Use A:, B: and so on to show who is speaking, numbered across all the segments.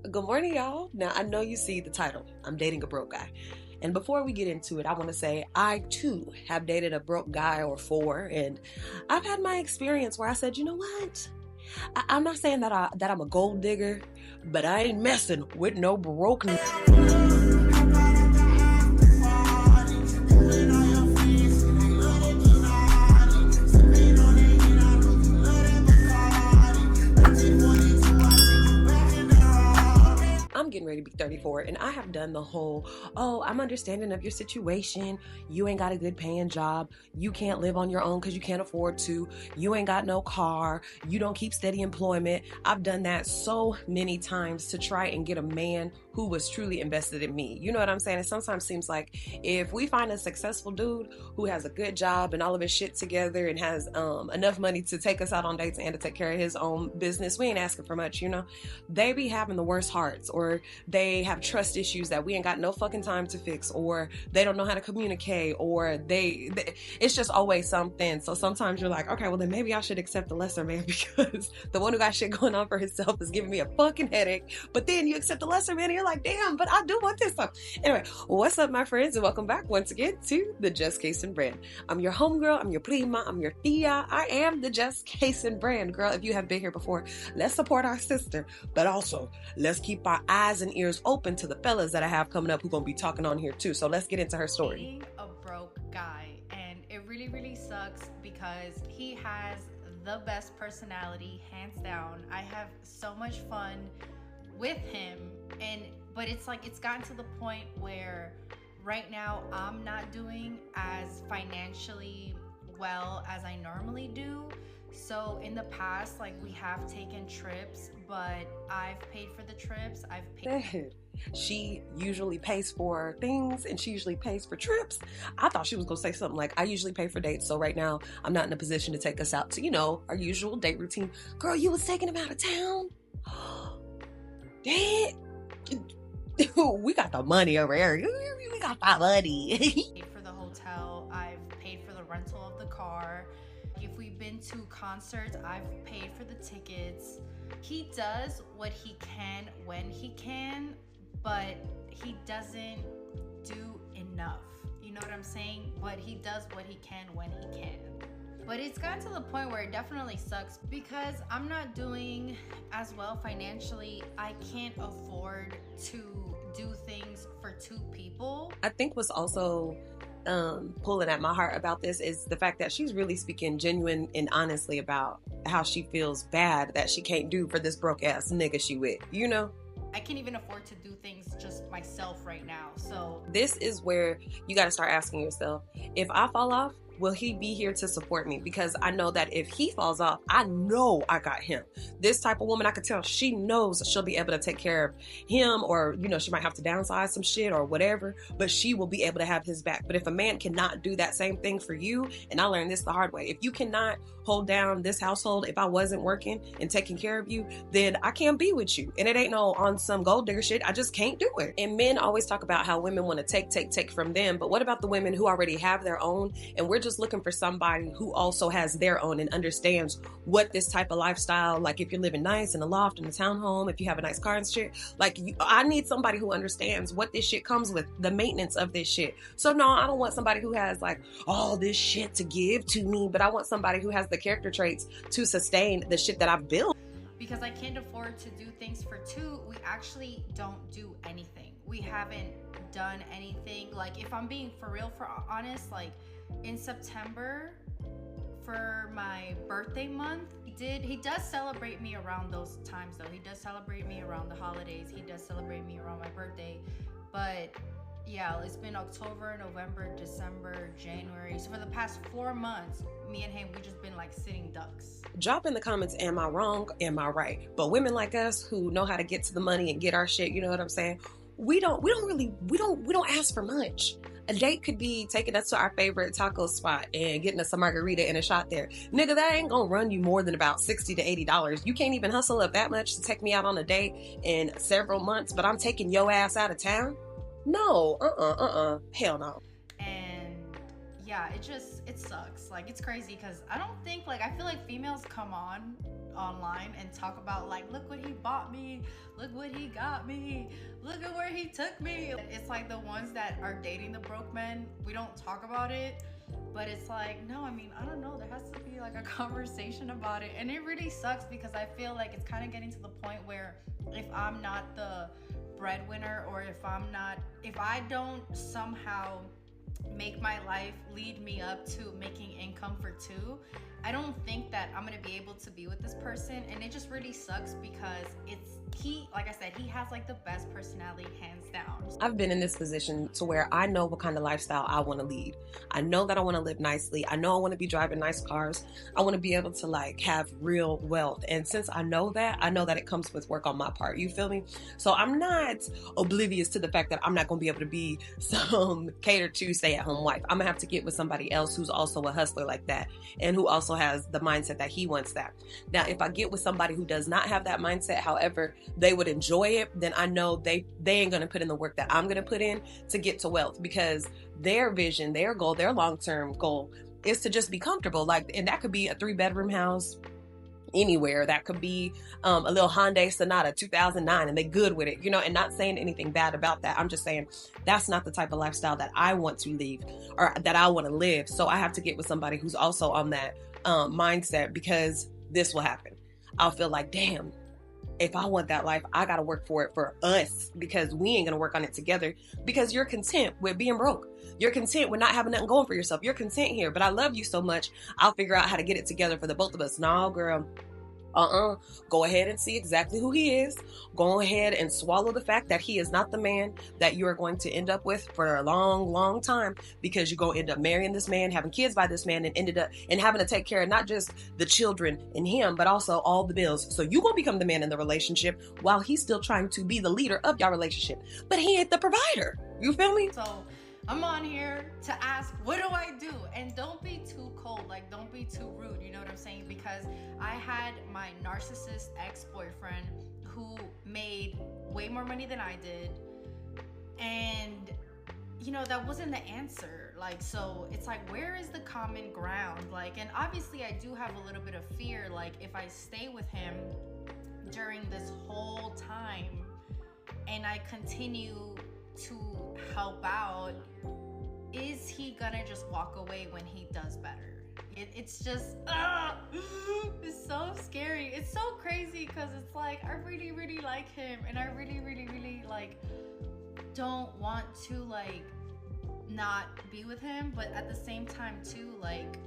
A: Good morning, y'all. Now, I know you see the title. I'm dating a broke guy. And before we get into it, I want to say I too have dated a broke guy or four, and I've had my experience where I said, you know what? I'm not saying that I'm a gold digger, but I ain't messing with no broken. I'm getting ready to be 34, and I have done the whole, oh, I'm understanding of your situation. You ain't got a good paying job. You can't live on your own because you can't afford to. You ain't got no car. You don't keep steady employment. I've done that so many times to try and get a man who was truly invested in me. You know what I'm saying? It sometimes seems like if we find a successful dude who has a good job and all of his shit together and has enough money to take us out on dates and to take care of his own business, we ain't asking for much, you know? They be having the worst hearts, or they have trust issues that we ain't got no fucking time to fix, or they don't know how to communicate, or they it's just always something. So sometimes you're like, okay, well then maybe I should accept the lesser man because the one who got shit going on for himself is giving me a fucking headache. But then you accept the lesser man and you're like, damn, but I do want this stuff. Anyway, what's up, my friends, and welcome back once again to the JessCason brand. I'm your homegirl, I'm your prima, I'm your tia. I am the JessCason brand. Girl, if you have been here before, let's support our sister, but also let's keep our eyes and ears open to the fellas that I have coming up who gonna be talking on here too. So let's get into her story.
B: Being a broke guy, and it really sucks because he has the best personality, hands down. I have so much fun with him, but it's like it's gotten to the point where right now I'm not doing as financially well as I normally do. So in the past, like, we have taken trips, but I've paid for the trips.
A: She usually pays for things and she usually pays for trips. I thought she was gonna say something like, I usually pay for dates, so right now I'm not in a position to take us out to, you know, our usual date routine. Girl, you was taking him out of town? Dad, we got the money over here. We got that money.
B: Paid for the hotel. I've paid for the rental of the car. If we've been to concerts, I've paid for the tickets. He does what he can when he can, but he doesn't do enough. You know what I'm saying? But he does what he can when he can. But it's gotten to the point where it definitely sucks because I'm not doing as well financially. I can't afford to do things for two people.
A: I think what's also pulling at my heart about this is the fact that she's really speaking genuine and honestly about how she feels bad that she can't do for this broke ass nigga she with, you know?
B: I can't even afford to do things just myself right now. So
A: this is where you got to start asking yourself, if I fall off, will he be here to support me? Because I know that if he falls off, I know I got him. This type of woman, I could tell she knows she'll be able to take care of him, or, you know, she might have to downsize some shit or whatever, but she will be able to have his back. But if a man cannot do that same thing for you, and I learned this the hard way, if you cannot hold down this household, if I wasn't working and taking care of you, then I can't be with you. And it ain't no on some gold digger shit. I just can't do it. And men always talk about how women want to take from them. But what about the women who already have their own, and we're just looking for somebody who also has their own and understands what this type of lifestyle, like if you're living nice in a loft, in a townhome, if you have a nice car and shit, like I need somebody who understands what this shit comes with, the maintenance of this shit. So no, I don't want somebody who has like all this shit to give to me, but I want somebody who has the character traits to sustain the shit that I've built.
B: Because I can't afford to do things for two, we actually don't do anything. We haven't done anything. Like, if I'm being for honest, like in September for my birthday month, he does celebrate me around those times though. He does celebrate me around the holidays. He does celebrate me around my birthday. But yeah, it's been October, November, December, January. So for the past 4 months, me and him, we just been like sitting ducks.
A: Drop in the comments, am I wrong? Am I right? But women like us who know how to get to the money and get our shit, you know what I'm saying? We don't ask for much. A date could be taking us to our favorite taco spot and getting us a margarita and a shot there. Nigga, that ain't gonna run you more than about $60 to $80. You can't even hustle up that much to take me out on a date in several months, but I'm taking your ass out of town? No, hell no.
B: And yeah, it sucks. Like, it's crazy because I don't think, like, I feel like females come on online and talk about like, look what he bought me, look what he got me, look at where he took me. It's like the ones that are dating the broke men, we don't talk about it. But it's like, no, I mean, I don't know. There has to be like a conversation about it. And it really sucks because I feel like it's kind of getting to the point where if I'm not the breadwinner, or if I don't somehow make my life lead me up to making income for two, I don't think that I'm gonna be able to be with this person. And it just really sucks because like I said, he has like the best personality, hands down.
A: I've been in this position to where I know what kind of lifestyle I want to lead. I know that I want to live nicely. I know I want to be driving nice cars. I want to be able to like have real wealth. And since I know that it comes with work on my part. You feel me? So I'm not oblivious to the fact that I'm not going to be able to be some catered to stay-at-home wife. I'm going to have to get with somebody else who's also a hustler like that and who also has the mindset that he wants that. Now, if I get with somebody who does not have that mindset, however, they would enjoy it, then I know they ain't going to put in the work that I'm going to put in to get to wealth, because their vision, their goal, their long-term goal is to just be comfortable. Like, and that could be a 3-bedroom house anywhere. That could be a little Hyundai Sonata 2009 and they good with it, you know, and not saying anything bad about that. I'm just saying that's not the type of lifestyle that I want to live or that I want to live. So I have to get with somebody who's also on that mindset, because this will happen. I'll feel like, damn, if I want that life, I got to work for it for us, because we ain't going to work on it together, because you're content with being broke. You're content with not having nothing going for yourself. You're content here, but I love you so much, I'll figure out how to get it together for the both of us. No, girl. Go ahead and see exactly who he is. Go ahead and swallow the fact that he is not the man that you are going to end up with for a long, long time, because you're going to end up marrying this man, having kids by this man, and ended up and having to take care of not just the children and him, but also all the bills. So you going to become the man in the relationship while he's still trying to be the leader of your relationship, but he ain't the provider. You feel me?
B: So I'm on here to ask, what do I do? And don't be too cold, like don't be too rude, you know what I'm saying? Because I had my narcissist ex-boyfriend who made way more money than I did, and you know, that wasn't the answer. Like, so it's like, where is the common ground? Like, and obviously I do have a little bit of fear, like if I stay with him during this whole time and I continue to help out, is he gonna just walk away when he does better? It's just it's so scary. It's so crazy, because it's like I really, really like him, and I really, really, really like don't want to like not be with him, but at the same time too, like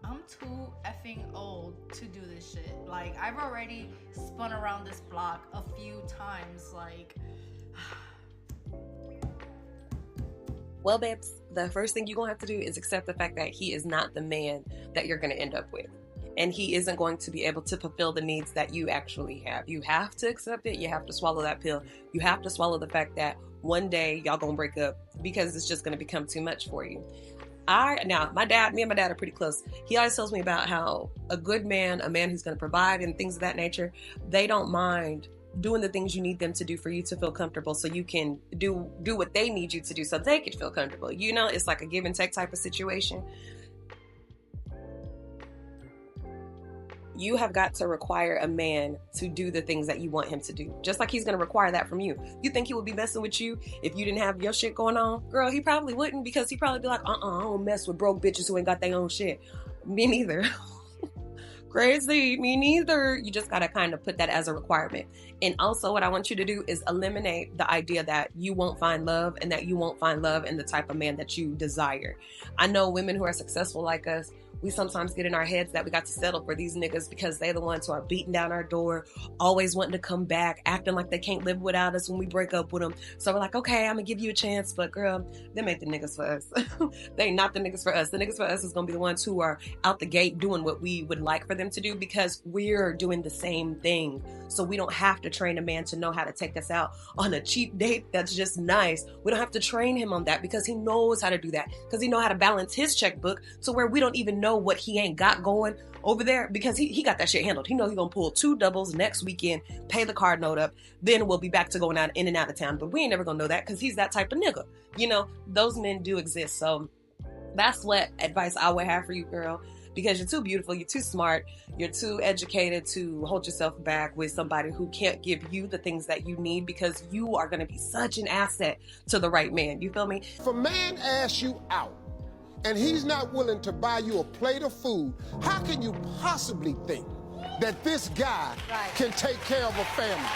B: I'm too effing old to do this shit. Like, I've already spun around this block a few times, like
A: well, babes, the first thing you're going to have to do is accept the fact that he is not the man that you're going to end up with. And he isn't going to be able to fulfill the needs that you actually have. You have to accept it. You have to swallow that pill. You have to swallow the fact that one day y'all going to break up, because it's just going to become too much for you. Me and my dad are pretty close. He always tells me about how a good man, a man who's going to provide and things of that nature, they don't mind doing the things you need them to do for you to feel comfortable, so you can do what they need you to do so they can feel comfortable. You know, it's like a give and take type of situation. You have got to require a man to do the things that you want him to do, just like he's going to require that from you. You think he would be messing with you if you didn't have your shit going on? Girl, he probably wouldn't, because he'd probably be like, I don't mess with broke bitches who ain't got their own shit. Me neither. Crazy, me neither. You just got to kind of put that as a requirement. And also what I want you to do is eliminate the idea that you won't find love, and that you won't find love in the type of man that you desire. I know women who are successful like us, we sometimes get in our heads that we got to settle for these niggas because they're the ones who are beating down our door, always wanting to come back, acting like they can't live without us when we break up with them. So we're like, okay, I'm gonna give you a chance, but girl, them ain't the niggas for us. They ain't not the niggas for us. The niggas for us is gonna be the ones who are out the gate doing what we would like for them to do, because we're doing the same thing. So we don't have to train a man to know how to take us out on a cheap date that's just nice. We don't have to train him on that, because he knows how to do that, because he knows how to balance his checkbook to where we don't even know what he ain't got going over there, because he got that shit handled. He knows he's gonna pull 2 doubles next weekend, pay the card note up, then we'll be back to going out in and out of town. But we ain't never gonna know that, because he's that type of nigga. You know, those men do exist. So that's what advice I would have for you, girl. because you're too beautiful, you're too smart, you're too educated to hold yourself back with somebody who can't give you the things that you need, because you are going to be such an asset to the right man. You feel me?
C: If a man asks you out and he's not willing to buy you a plate of food, how can you possibly think that this guy can take care of a family?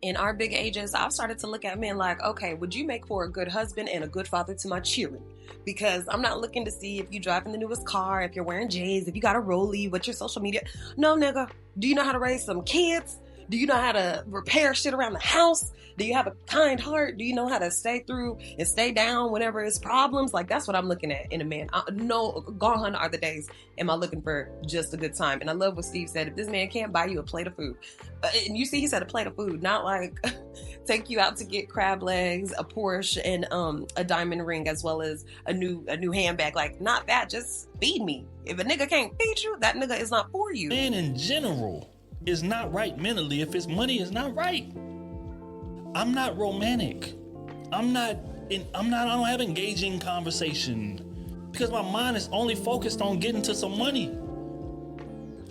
A: In our big ages, I've started to look at men like, okay, would you make for a good husband and a good father to my children? Because I'm not looking to see if you driving the newest car, if you're wearing J's, if you got a rollie, what's your social media. No, nigga. Do you know how to raise some kids? Do you know how to repair shit around the house? Do you have a kind heart? Do you know how to stay through and stay down whenever it's problems? Like, that's what I'm looking at in a man. No, gone are the days. Am I looking for just a good time? And I love what Steve said. If this man can't buy you a plate of food, and you see, he said a plate of food, not like take you out to get crab legs, a Porsche, and a diamond ring, as well as a new handbag. Like, not that. Just feed me. If a nigga can't feed you, that nigga is not for you.
D: Man, in general, is not right mentally if his money is not right. I'm not romantic. I don't have engaging conversation because my mind is only focused on getting to some money.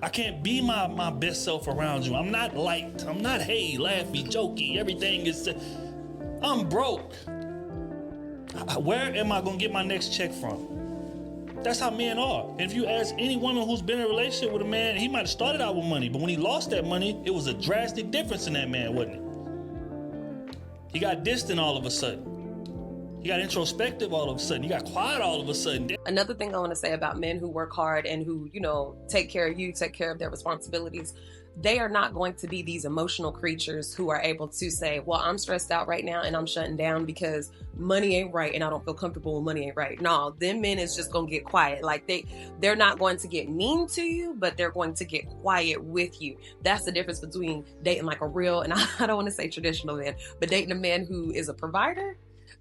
D: I can't be my best self around you. I'm not light. I'm not, hey, laughy, jokey. Everything is, I'm broke. Where am I gonna get my next check from? That's how men are. And if you ask any woman who's been in a relationship with a man, he might have started out with money, but when he lost that money, it was a drastic difference in that man, wasn't it? He got distant all of a sudden. He got introspective all of a sudden. He got quiet all of a sudden.
A: Another thing I want to say about men who work hard and who, take care of you, take care of their responsibilities, they are not going to be these emotional creatures who are able to say, well, I'm stressed out right now and I'm shutting down because money ain't right and I don't feel comfortable when money ain't right. No, them men is just going to get quiet. Like they're not going to get mean to you, but they're going to get quiet with you. That's the difference between dating like a real, and I don't want to say traditional man, but dating a man who is a provider,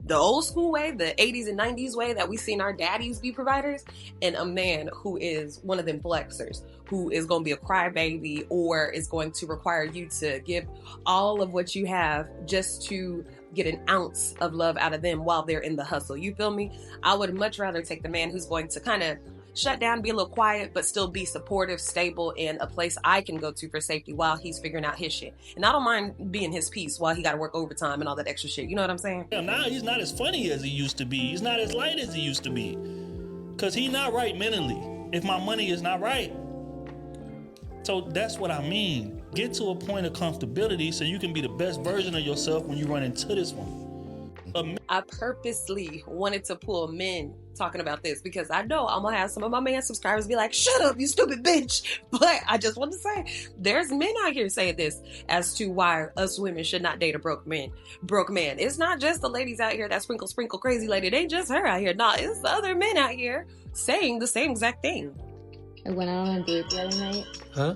A: the old school way, the 80s and 90s way that we seen our daddies be providers, and a man who is one of them flexers, who is going to be a crybaby or is going to require you to give all of what you have just to get an ounce of love out of them while they're in the hustle. You feel me? I would much rather take the man who's going to kind of shut down, be a little quiet, but still be supportive, stable, and a place I can go to for safety while he's figuring out his shit. And I don't mind being his piece while he got to work overtime and all that extra shit. You know what I'm saying?
D: Yeah, now he's not as funny as he used to be. He's not as light as he used to be. Because he's not right mentally if my money is not right. So that's what I mean. Get to a point of comfortability so you can be the best version of yourself when you run into this one.
A: I purposely wanted to pull men talking about this because I know I'm gonna have some of my man subscribers be like, shut up, you stupid bitch. But I just want to say, there's men out here saying this as to why us women should not date a broke man. It's not just the ladies out here that sprinkle crazy lady. It ain't just her out here. No, it's the other men out here saying the same exact thing.
E: I went out on a date the other night.
F: Huh?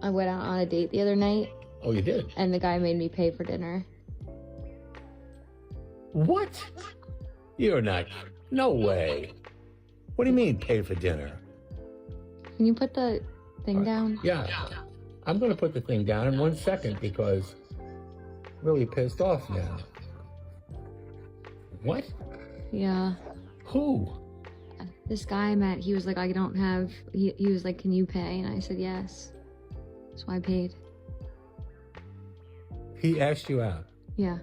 E: I went out on a date the other night.
F: Oh, you did?
E: And the guy made me pay for dinner.
F: What? You're not. No way. What do you mean pay for dinner?
E: Can you put the thing down?
F: Yeah. I'm going to put the thing down in 1 second because I'm really pissed off now. What?
E: Yeah.
F: Who?
E: This guy I met, he was like, I don't have, he was like, can you pay? And I said, yes. So I paid.
F: He asked you out?
E: Yeah.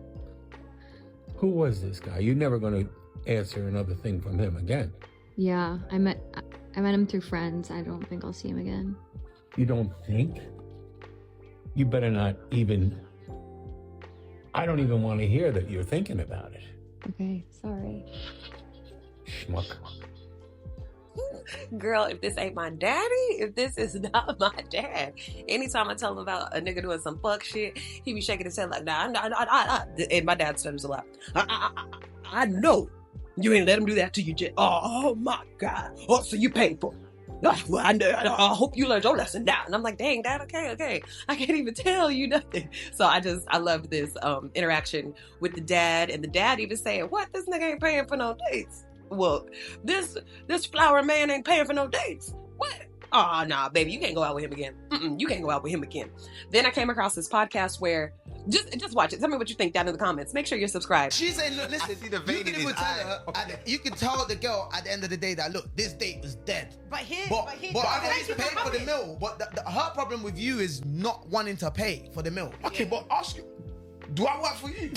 F: Who was this guy? You're never going to answer another thing from him again.
E: Yeah, I met him through friends. I don't think I'll see him again.
F: You don't think? You better not even... I don't even want to hear that you're thinking about it.
E: Okay, sorry.
F: Schmuck.
A: Girl, if this ain't my daddy, if this is not my dad, anytime I tell him about a nigga doing some fuck shit, he be shaking his head like, nah. And my dad stutters a lot. I know you ain't let him do that to you, Jen. Oh my God. Oh, so you paid for it. Well, I hope you learned your lesson now. And I'm like, dang, Dad, okay. I can't even tell you nothing. So I love this interaction with the dad, and the dad even saying, what? This nigga ain't paying for no dates. Well, this flower man ain't paying for no dates. What? Oh, nah, baby, you can't go out with him again. You can't go out with him again. Then I came across this podcast where Just watch it. Tell me what you think down in the comments. Make sure you're subscribed.
G: She's saying, look, listen,
H: see the
G: you
H: vein
G: can
H: in
G: even
H: his
G: tell
H: eye.
G: her, you can tell the girl at the end of the day that, look, this date was dead.
B: But
G: I want you to pay for the meal. But her problem with you is not wanting to pay for the meal.
C: Okay, but ask you, do I work for you?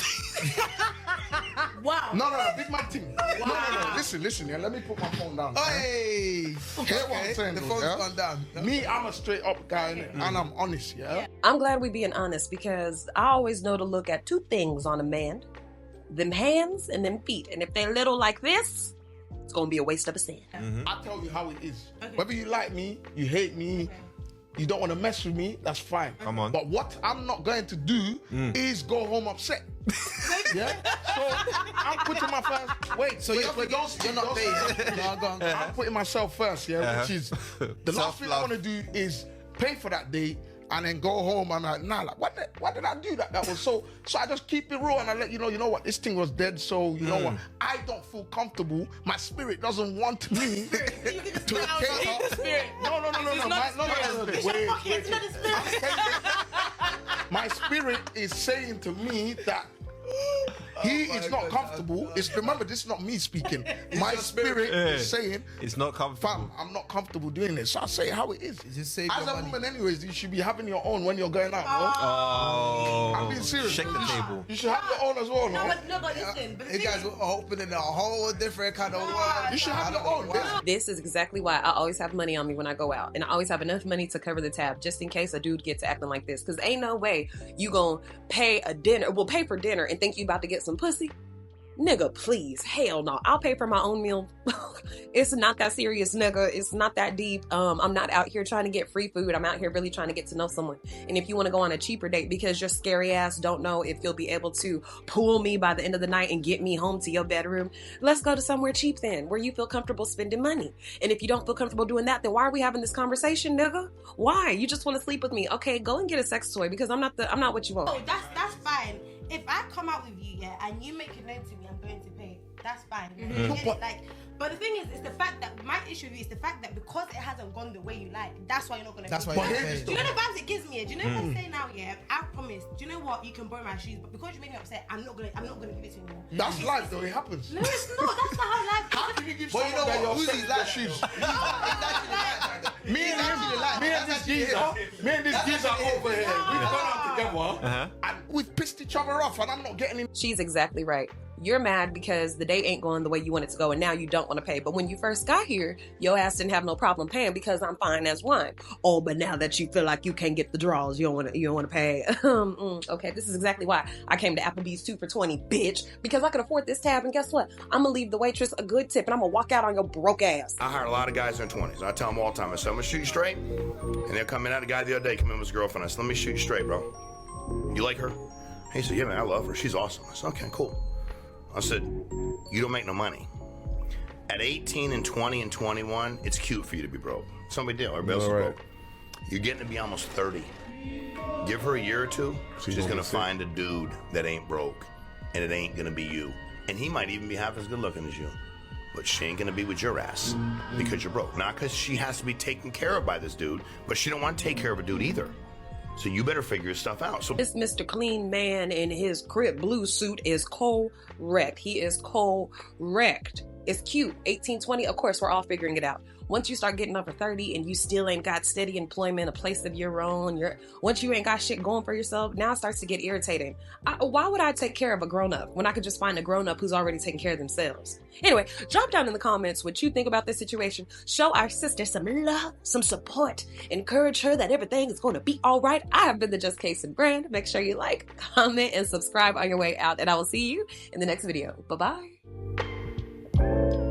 B: Wow.
C: No, big man thing. No. Listen, yeah, let me put my phone down.
G: Hey.
C: Get what I'm saying,
G: The
C: though,
G: phone's
C: yeah?
G: gone down.
C: Me, I'm a straight up guy, innit? And I'm honest, yeah?
A: I'm glad we being honest because I always know to look at two things on a man. Them hands and them feet. And if they're little like this, it's going to be a waste of a cent.
C: I tell you how it is. Whether you like me, you hate me, you don't want to mess with me, that's fine.
H: Come on.
C: But what I'm not going to do is go home upset. Yeah? So I'm putting my first. Wait, so
G: you're not paid. No, go on.
C: I'm putting myself first, yeah, which is the last thing I want to do is pay for that date and then go home and like, what did I do that was so I just keep it real and I let you know what, this thing was dead, so you know what, I don't feel comfortable, my spirit doesn't want me to pay. No, wait. My spirit is saying to me that he is not comfortable. Remember, this is not me speaking. My spirit is saying,
H: it's not comfortable.
C: Fam, I'm not comfortable doing this. So I say how it is.
G: Just save
C: As
G: your
C: a
G: money.
C: woman, anyways, you should be having your own when you're going out, no?
H: Oh,
C: I'm being serious.
H: shake the table.
C: You should have your own as well, no?
B: But listen. But
G: You guys are opening a whole different kind of world.
C: You should have your own.
A: This is exactly why I always have money on me when I go out. And I always have enough money to cover the tab just in case a dude gets acting like this. Because ain't no way you gonna pay for dinner and think you about to get some pussy. Nigga, please. Hell no. I'll pay for my own meal. It's not that serious, nigga. It's not that deep. I'm not out here trying to get free food. I'm out here really trying to get to know someone. And if you want to go on a cheaper date because your scary ass don't know if you'll be able to pull me by the end of the night and get me home to your bedroom, let's go to somewhere cheap then, where you feel comfortable spending money. And if you don't feel comfortable doing that, then why are we having this conversation, nigga? Why? You just want to sleep with me. Okay, go and get a sex toy because I'm not what you want.
I: Oh, that's fine. If I come out with you, yeah, and you make it known to me, I'm going to pay. That's fine. But the thing is, it's the fact that my issue with you is the fact that because it hasn't gone the way you like, that's why you're not gonna.
G: That's why.
I: Do you know the vibes it gives me? Do you know if I say now, yeah, I promise. Do you know what? You can borrow my shoes, but because you made me upset, I'm not gonna give it to you anymore.
C: That's life, though. It happens.
I: No, it's not. That's not how life.
C: How can you give
G: But you
C: someone
G: know
C: that
G: what?
C: you're
G: Who's
C: upset
G: his
C: with
G: life?
C: their shoes? Me and this geezer over here, we've gone out together and we've pissed each other off, and I'm not getting him.
A: She's exactly right. You're mad because the date ain't going the way you want it to go, and now you don't want to pay. But when you first got here, your ass didn't have no problem paying because I'm fine as wine. Oh, but now that you feel like you can't get the draws, you don't want to pay. Okay, this is exactly why I came to Applebee's 2 for $20, bitch, because I could afford this tab. And guess what? I'm gonna leave the waitress a good tip, and I'm gonna walk out on your broke ass.
J: I hire a lot of guys in their 20s. I tell them all the time, I said, I'm gonna shoot you straight. And they'll come in. I had a guy the other day come in with his girlfriend. I said, let me shoot you straight, bro. You like her? He said, yeah, man, I love her. She's awesome. I said, okay, cool. I said, you don't make no money. At 18 and 20 and 21, it's cute for you to be broke. Somebody did. Everybody else is broke. You're getting to be almost 30. Give her a year or two, she's gonna find a dude that ain't broke, and it ain't gonna be you. And he might even be half as good looking as you, but she ain't gonna be with your ass because you're broke. Not because she has to be taken care of by this dude, but she don't want to take care of a dude either. So you better figure your stuff out. So
A: this Mr. Clean Man in his crib blue suit is correct. He is correct. It's cute. 18, 20, of course, we're all figuring it out. Once you start getting over 30 and you still ain't got steady employment, a place of your own, once you ain't got shit going for yourself, now it starts to get irritating. Why would I take care of a grown-up when I could just find a grown-up who's already taking care of themselves? Anyway, drop down in the comments what you think about this situation. Show our sister some love, some support. Encourage her that everything is going to be all right. I have been the JessCason brand. Make sure you like, comment, and subscribe on your way out, and I will see you in the next video. Bye-bye.